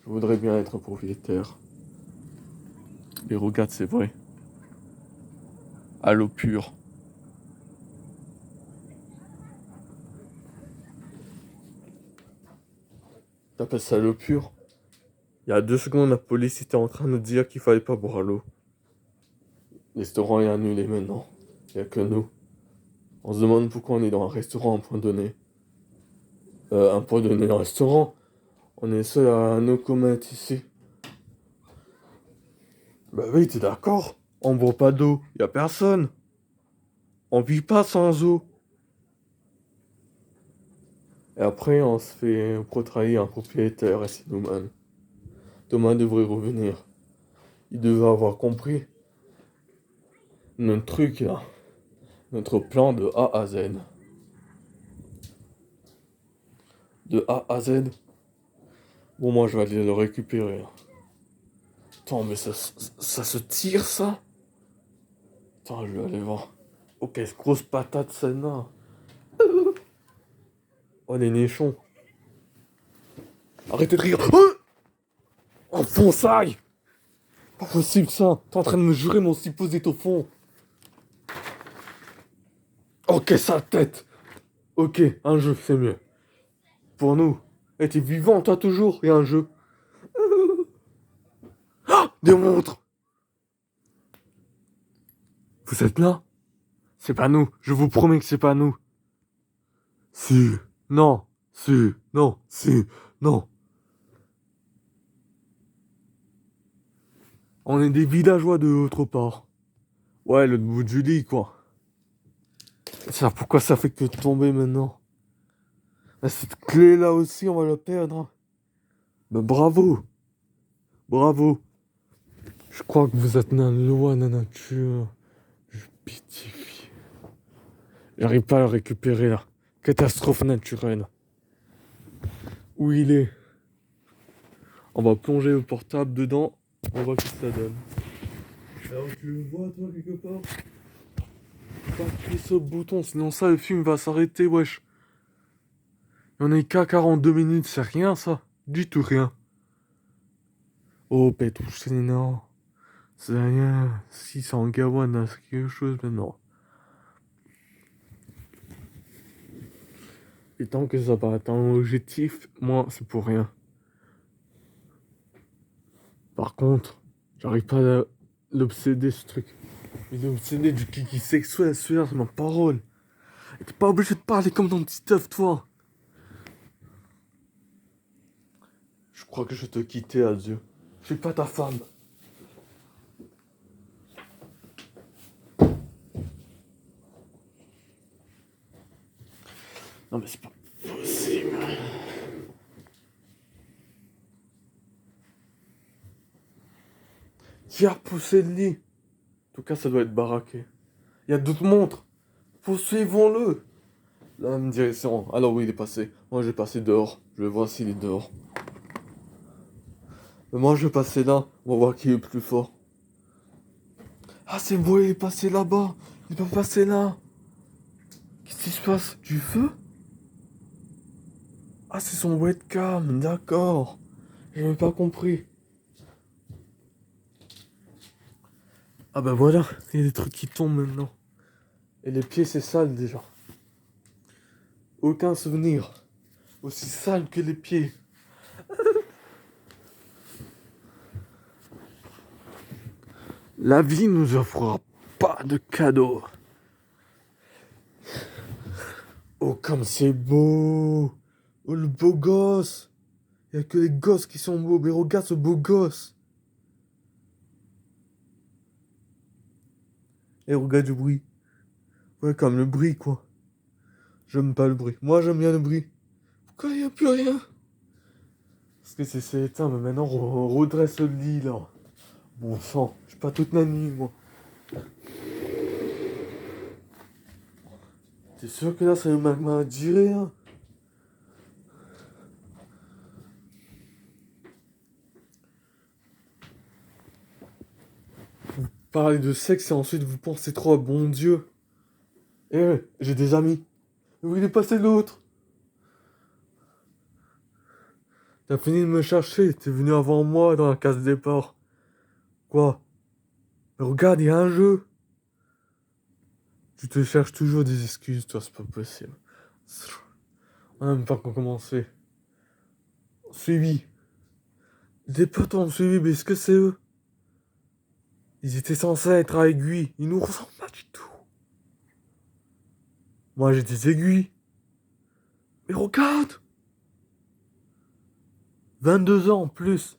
Speaker 1: Je voudrais bien être propriétaire. Et regarde, c'est vrai. À l'eau pure. T'appelles ça l'eau pure? Il y a 2 secondes, la police était en train de dire qu'il fallait pas boire l'eau. Le restaurant est annulé maintenant. Il n'y a que nous. On se demande pourquoi on est dans un restaurant à un point donné. Un point donné, un restaurant. On est seul à nos comètes ici. Bah oui, t'es d'accord? On boit pas d'eau. Y a personne. On vit pas sans eau. Et après, on se fait trahir un propriétaire et c'est Thomas. Thomas devrait revenir. Il devait avoir compris notre truc là. Notre plan de A à Z. De A à Z. Bon, moi, je vais aller le récupérer. Attends, mais ça se tire, ça? Attends, je vais aller voir. Ok, grosse patate, celle-là. Oh, les nichons. Arrêtez de rire. Oh, enfonçaille. Pas possible ça. T'es en train de me jurer mon supposé au fond. Ok, sa tête. Ok, un jeu, c'est mieux. Pour nous. Et t'es vivant, toi, toujours. Et un jeu. Des montres. Vous êtes là? C'est pas nous. Je vous promets que c'est pas nous. Si. Non. Si. Non. Si. Non. On est des villageois de autre part. Ouais, le bout du lit, quoi. Ça, pourquoi ça fait que tomber maintenant? Ah, cette clé-là aussi, on va la perdre. Ben bravo. Bravo. Je crois que vous êtes une loi de la nature. Je pitifie. J'arrive pas à le récupérer, là. Catastrophe naturelle. Où il est? On va plonger le portable dedans. On voit ce que ça donne. Alors tu le vois, toi, quelque part? Pas appuyer sur le bouton, sinon ça, le film va s'arrêter, wesh. On est qu'à 42 minutes, c'est rien, ça. Du tout rien. Oh, pétouche, c'est non. C'est rien. Si c'est en gawane, c'est quelque chose, mais non. Et tant que ça va pas atteindre l'objectif, moi, c'est pour rien. Par contre, j'arrive pas à l'obséder, ce truc. Il est obsédé du kiki sexuel, celui-là, c'est ma parole. Et t'es pas obligé de parler comme dans petit œuf, toi. Je crois que je vais te quitter, adieu. Je suis pas ta femme. Non, mais c'est pas possible. Qui a repoussé le lit? En tout cas, ça doit être baraqué. Il y a d'autres montres. Poursuivons-le. La même direction. Alors oui, il est passé. Moi, je vais passer dehors. Je vais voir s'il est dehors. Mais moi, je vais passer là. On va voir qui est le plus fort. Ah, c'est bon, il est passé là-bas. Il peut passer là. Qu'est-ce qui se passe? Du feu? Ah, c'est son webcam. D'accord. J'ai même pas compris. Ah bah voilà. Il y a des trucs qui tombent maintenant. Et les pieds, c'est sale déjà. Aucun souvenir aussi sale que les pieds. La vie nous offrira pas de cadeaux. Oh, comme c'est beau! Oh, le beau gosse! Il y a que les gosses qui sont beaux, mais regarde ce beau gosse! Et regarde du bruit. Ouais, comme le bruit, quoi. J'aime pas le bruit. Moi, j'aime bien le bruit. Pourquoi il n'y a plus rien? Parce que c'est éteint, mais maintenant, on redresse le lit, là. Bon sang, je suis pas toute la nuit, moi. T'es sûr que là, ça m'a diré, hein? Parler de sexe et ensuite vous pensez trop à bon Dieu. Eh, j'ai des amis. Où il est passé l'autre? T'as fini de me chercher, t'es venu avant moi dans la case départ. Quoi? Mais regarde, il y a un jeu. Tu te cherches toujours des excuses, toi, c'est pas possible. On n'a même pas encore commencé. Suivi. Des potes ont suivi, mais est-ce que c'est eux? Ils étaient censés être à aiguille. Ils nous ressemblent pas du tout. Moi, j'ai des aiguilles. Mais regarde! 22 ans en plus.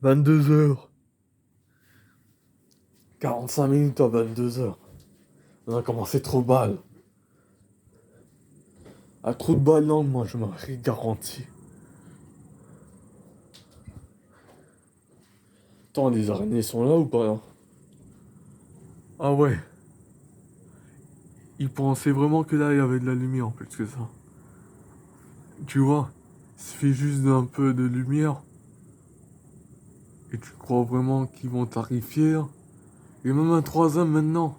Speaker 1: 22 heures. 45 minutes à 22 heures. On a commencé trop balle. À trop de balles, non, moi, je m'en garanti. Attends, les araignées sont là ou pas là? Ah ouais. Ils pensaient vraiment que là, il y avait de la lumière en plus que ça. Tu vois, il suffit juste d'un peu de lumière. Et tu crois vraiment qu'ils vont t'arriver? Et même un troisième maintenant.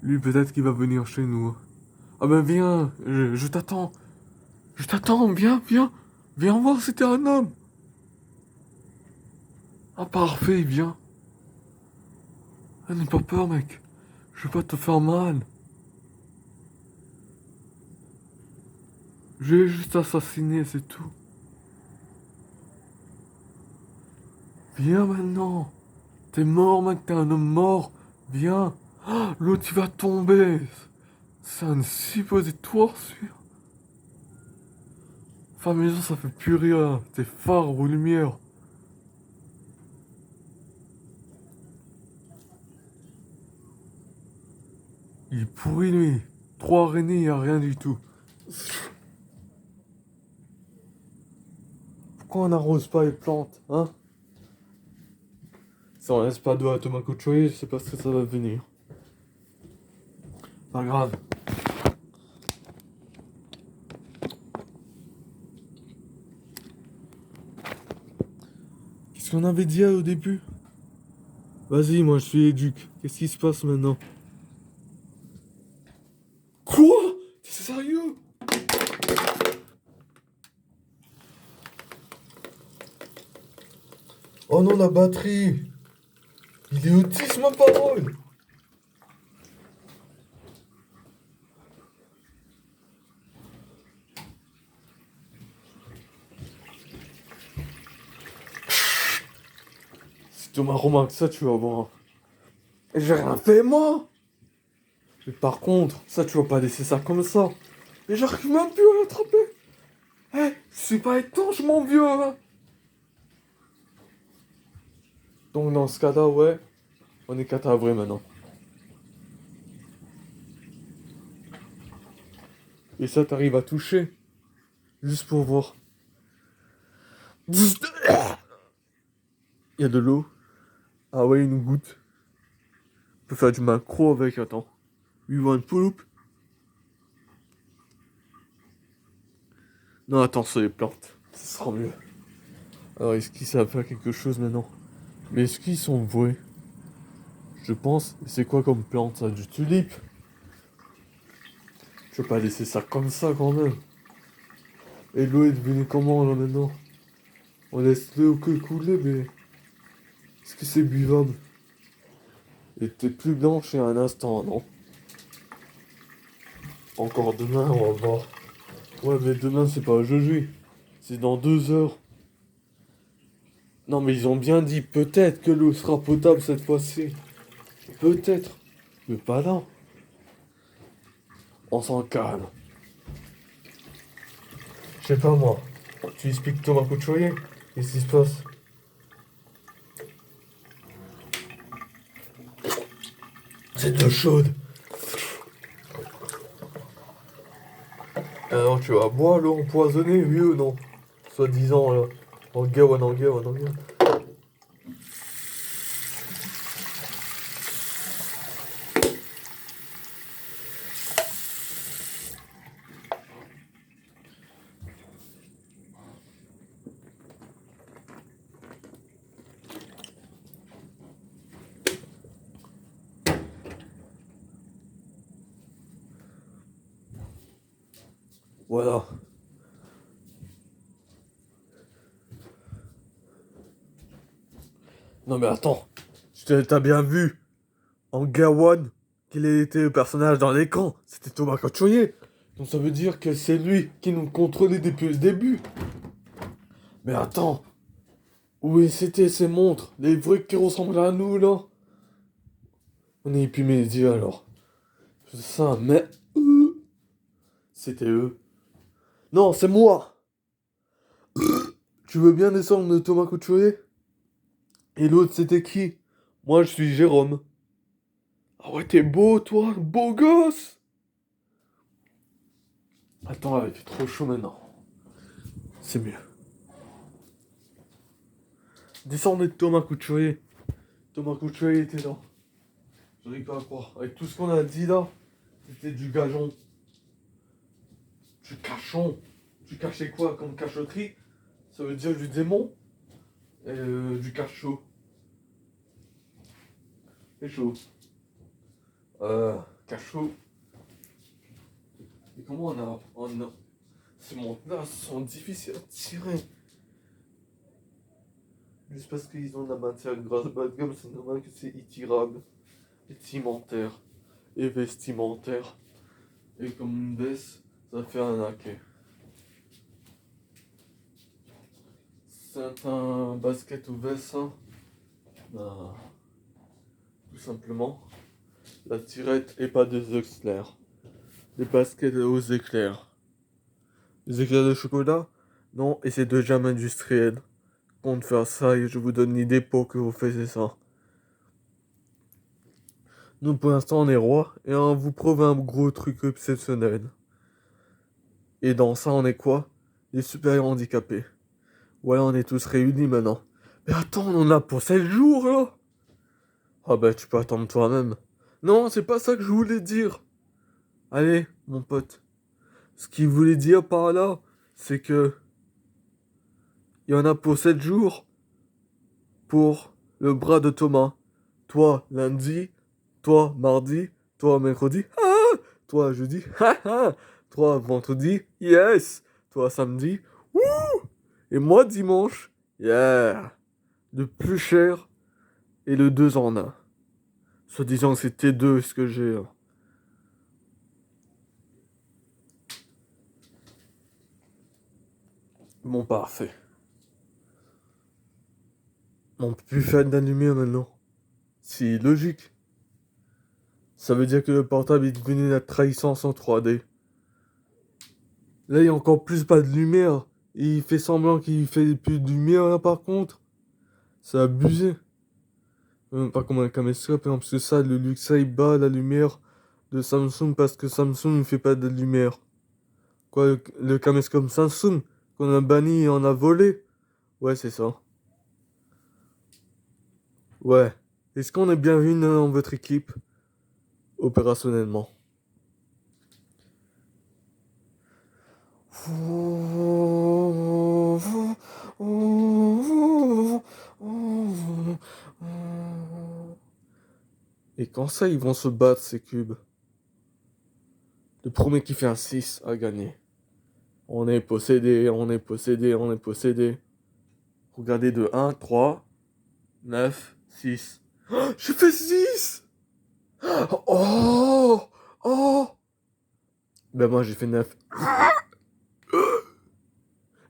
Speaker 1: Lui, peut-être qu'il va venir chez nous. Ah ben viens, je t'attends. Je t'attends, viens, viens. Viens voir si t'es un homme. Ah parfait, viens. Ah, n'aie pas peur, mec. Je vais pas te faire mal. J'ai juste assassiné, c'est tout. Viens maintenant. T'es mort, mec, t'es un homme mort. Viens. Ah, l'autre, il va tomber. C'est un suppositoire, celui-là. Enfin, maison, ça fait plus rien. T'es phare aux lumières. Il est pourri, lui. 3 araignées, y a rien du tout. Pourquoi on n'arrose pas les plantes, hein? Si on laisse pas d'eau à Thomas Couture, je sais pas ce que ça va devenir. Pas grave. Qu'est-ce qu'on avait dit au début? Vas-y, moi je suis éduc. Qu'est-ce qui se passe maintenant? Quoi? T'es sérieux? Oh non, la batterie! Il est autiste, ma parole! Si Thomas remarque ça, tu vas voir. Et j'ai rien fait, moi! Mais par contre, ça, tu vas pas laisser ça comme ça. Mais j'arrive même plus à l'attraper! Eh, je suis pas étanche, mon vieux, hein. Donc, dans ce cas-là, ouais, on est cadavré maintenant. Et ça, t'arrives à toucher. Juste pour voir. Il y a de l'eau. Ah ouais, une goutte. On peut faire du macro avec, attends. We want poop. Non, attends, c'est les plantes. Ça sera mieux. Alors, est-ce qu'ils savent faire quelque chose maintenant? Mais est-ce qu'ils sont vrais? Je pense. C'est quoi comme plante, ça? Du tulipe? Je vais pas laisser ça comme ça, quand même. Et l'eau est devenue comment, là, maintenant? On laisse l'eau que couler, mais... Est-ce que c'est buvable? Elle était plus blanche il y a un instant, non? Encore demain, on va voir. Ouais, mais demain, c'est pas aujourd'hui. C'est dans 2 heures. Non, mais ils ont bien dit peut-être que l'eau sera potable cette fois-ci. Peut-être. Mais pas là. On s'en calme. Je sais pas moi. Tu expliques Thomas Couturier? Qu'est-ce qui se passe? C'est de chaude. Alors tu vas boire l'eau empoisonnée, oui ou non? Soi-disant là. En guerre, en guerre, en guerre. Voilà. Non mais attends. T'as bien vu en Gawan qu'il était le personnage dans l'écran. C'était Thomas Couturier. Donc ça veut dire que c'est lui qui nous contrôlait depuis le début. Mais attends. Où c'était ces montres? Les vrais qui ressemblent à nous là? On est plus mes yeux alors. C'est ça, mais c'était eux. Non, c'est moi. Tu veux bien descendre de Thomas Couturier? Et l'autre, c'était qui? Moi, je suis Jérôme. Ah ouais, t'es beau, toi, beau gosse! Attends, là, il fait trop chaud maintenant. C'est mieux. Descendez de Thomas Couturier. Thomas Couturier était là. J'arrive pas à croire. Avec tout ce qu'on a dit là, c'était du gageon. Du cachon. Tu cachais quoi comme cachotterie? Ça veut dire du démon? Et du cachot. C'est chaud. cachot. Et comment ces montres-là sont difficiles à tirer. Juste parce qu'ils ont de la matière grasse bas de gamme, c'est normal que c'est étirable, vestimentaire et vestimentaire. Et comme une baisse, ça fait un hacker. C'est un basket au vessin. Bah, tout simplement. La tirette et pas des éclairs. Des baskets aux éclairs. Les éclairs de chocolat? Non, et c'est de jam industriel. Compte faire ça et je vous donne l'idée pour que vous fassiez ça. Nous pour l'instant on est roi et on vous prouve un gros truc exceptionnel. Et dans ça on est quoi? Les super handicapés. Ouais, on est tous réunis maintenant. Mais attends, on en a pour 7 jours là. Ah bah tu peux attendre toi-même. Non, c'est pas ça que je voulais dire. Allez, mon pote. Ce qu'il voulait dire par là, c'est que il y en a pour 7 jours pour le bras de Thomas. Toi lundi, toi mardi, toi mercredi, ah, toi jeudi, ah, toi vendredi, yes, toi samedi, wouh, et moi dimanche, yeah, le plus cher et le 2 en 1. Soit disant que c'était 2 ce que j'ai. Bon, parfait. On peut plus faire de la lumière maintenant. C'est logique. Ça veut dire que le portable est devenu la trahissance en 3D. Là, il y a encore plus pas de lumière. Il fait semblant qu'il fait plus de lumière là par contre. C'est abusé. Pas comme un caméscope, hein, parce que ça, le Luxa il bat la lumière de Samsung parce que Samsung ne fait pas de lumière. Quoi, le caméscope Samsung qu'on a banni et on a volé? Ouais, c'est ça. Ouais. Est-ce qu'on est bienvenu dans votre équipe? Opérationnellement. Et quand ça, ils vont se battre, ces cubes? Le premier qui fait un 6 a gagné. On est possédé, on est possédé, on est possédé. Regardez de 1, 3, 9, 6. Oh, j'ai fait 6! Oh! Oh! Ben moi j'ai fait 9.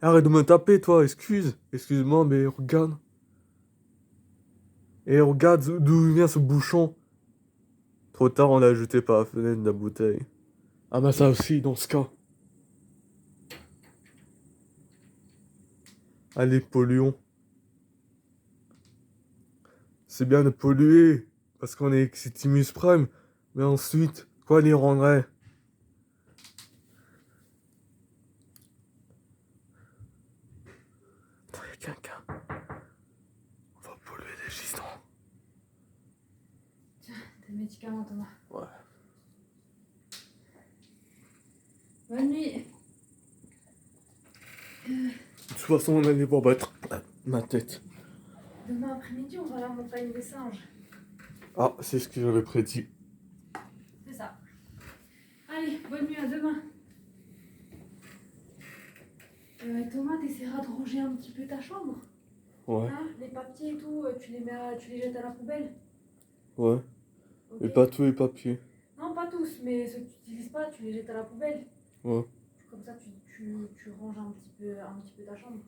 Speaker 1: Arrête de me taper toi, Excuse-moi, mais regarde. Et regarde d'où vient ce bouchon. Trop tard, on l'a jeté par la fenêtre de la bouteille. Ah bah ça aussi, dans ce cas. Allez, polluons. C'est bien de polluer, parce qu'on est Eximus Prime. Mais ensuite, quoi les rendrait? Attends, y'a quelqu'un. On va polluer les gisants.
Speaker 2: Tiens, tes médicaments, Thomas.
Speaker 1: Ouais.
Speaker 2: Bonne nuit.
Speaker 1: De toute façon, on allait pour battre ma tête.
Speaker 2: Demain après-midi, on va à la montagne des singes.
Speaker 1: Ah, c'est ce que j'avais prédit.
Speaker 2: C'est ça. Allez, bonne nuit, à demain. Thomas, t'essaieras de ranger un petit peu ta chambre.
Speaker 1: Ouais.
Speaker 2: Hein, les papiers et tout, tu les jettes à la poubelle.
Speaker 1: Ouais.
Speaker 2: Ok.
Speaker 1: Et pas tous les papiers.
Speaker 2: Non, pas tous, mais ceux que tu n'utilises pas, tu les jettes à la poubelle.
Speaker 1: Ouais.
Speaker 2: Comme ça, tu ranges un petit peu ta chambre.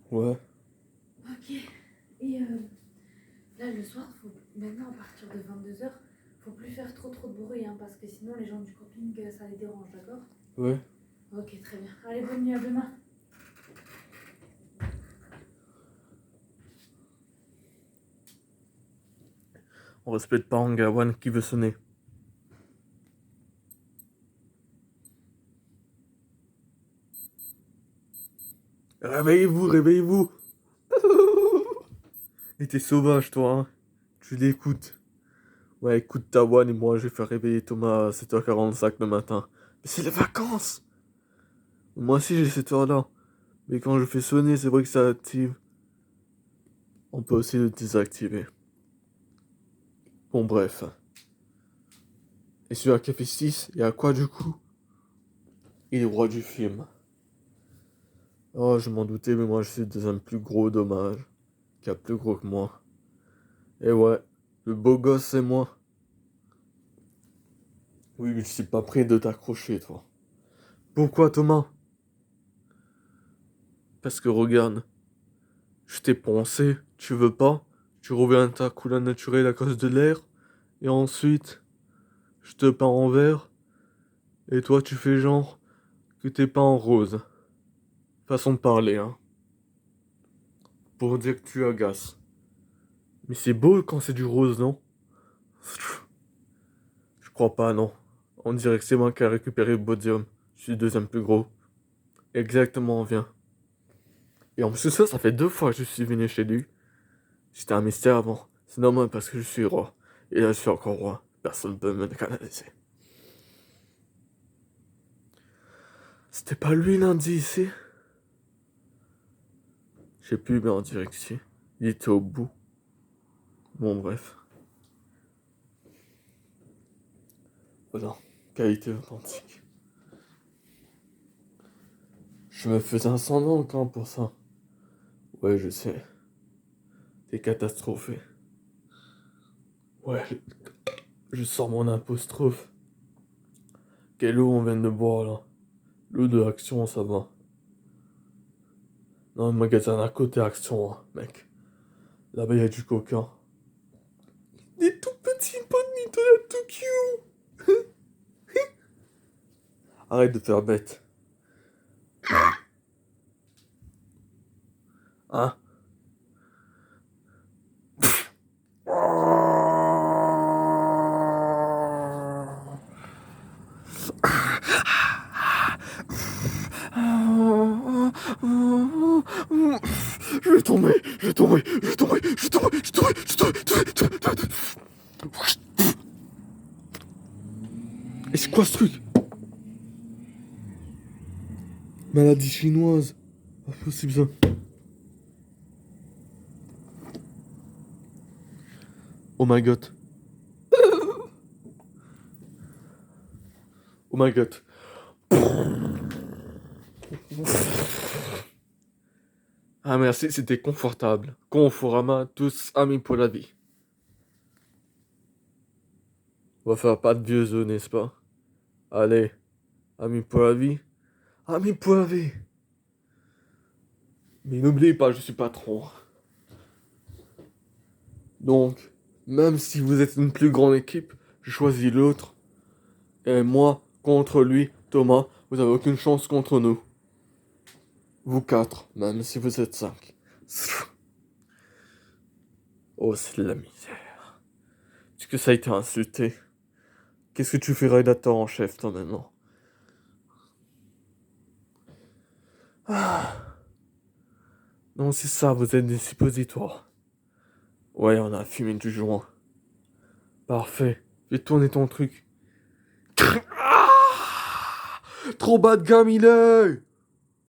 Speaker 1: Ouais.
Speaker 2: Ok. Et là, le soir, maintenant, à partir de 22h, faut plus faire trop de bruit, hein, parce que sinon, les gens du camping, ça les dérange, d'accord?
Speaker 1: Ouais.
Speaker 2: Ok, très bien. Allez, bonne nuit, à demain.
Speaker 1: On respecte pas Angawan qui veut sonner. Réveillez-vous, réveillez-vous. Et t'es sauvage, toi, hein. Tu l'écoutes. Ouais, écoute Tawan et moi, je vais faire réveiller Thomas à 7h45 le matin. Mais c'est les vacances. Moi aussi, j'ai cette heure-là. Mais quand je fais sonner, c'est vrai que ça active. On peut aussi le désactiver. Bon, bref. Et celui qui a fait 6, il y a quoi du coup? Il est roi du film. Oh, je m'en doutais, mais moi je suis le deuxième plus gros, dommage. Qui a plus gros que moi. Et ouais, le beau gosse c'est moi. Oui, mais je suis pas prêt de t'accrocher, toi. Pourquoi, Thomas? Parce que regarde, je t'ai poncé, tu veux pas? Tu reviens à ta couleur naturelle à cause de l'air. Et ensuite, je te peins en vert. Et toi, tu fais genre que t'es peint en rose. Façon de parler, hein. Pour dire que tu agaces. Mais c'est beau quand c'est du rose, non? Je crois pas, non. On dirait que c'est moi qui ai récupéré le podium. Je suis le deuxième plus gros. Exactement, viens. Et en plus de ça, ça fait 2 fois que je suis venu chez lui. J'étais un mystère avant. C'est normal parce que je suis roi. Et là, je suis encore roi. Personne ne peut me canaliser. C'était pas lui lundi ici? Je sais plus, mais on dirait que si. Il était au bout. Bon, bref. Voilà. Qualité authentique. Je me faisais un sang quand pour ça. Ouais, je sais. T'es catastrophé. Ouais, je sors mon apostrophe. Quelle eau on vient de boire là? L'eau de Action, ça va. Non, le magasin à côté Action, hein, mec. Là-bas, il y a du coca. Des tout petits bonito là, tout cute. Arrête de faire bête. Hein? Je vais tomber, je vais tomber, je vais tomber, je vais tomber, je vais tomber, je vais tomber. Et c'est quoi ce truc? Maladie chinoise. Pas possible ça. Oh my god. Oh my god. Ah merci, c'était confortable. Conforama, tous amis pour la vie. On va faire pas de vieux œufs, n'est-ce pas? Allez, amis pour la vie. Amis pour la vie. Mais n'oubliez pas, je suis patron. Donc, même si vous êtes une plus grande équipe, je choisis l'autre. Et moi, contre lui, Thomas, vous avez aucune chance contre nous. Vous quatre, même si vous êtes 5. Oh, c'est de la misère. Est-ce que ça a été insulté? Qu'est-ce que tu fais rédacteur en chef, toi, maintenant? Ah. Non, c'est ça, vous êtes des suppositoires. Ouais, on a fumé du joint. Parfait. Fais tourner ton truc. Ah, trop bas de gamme, il est!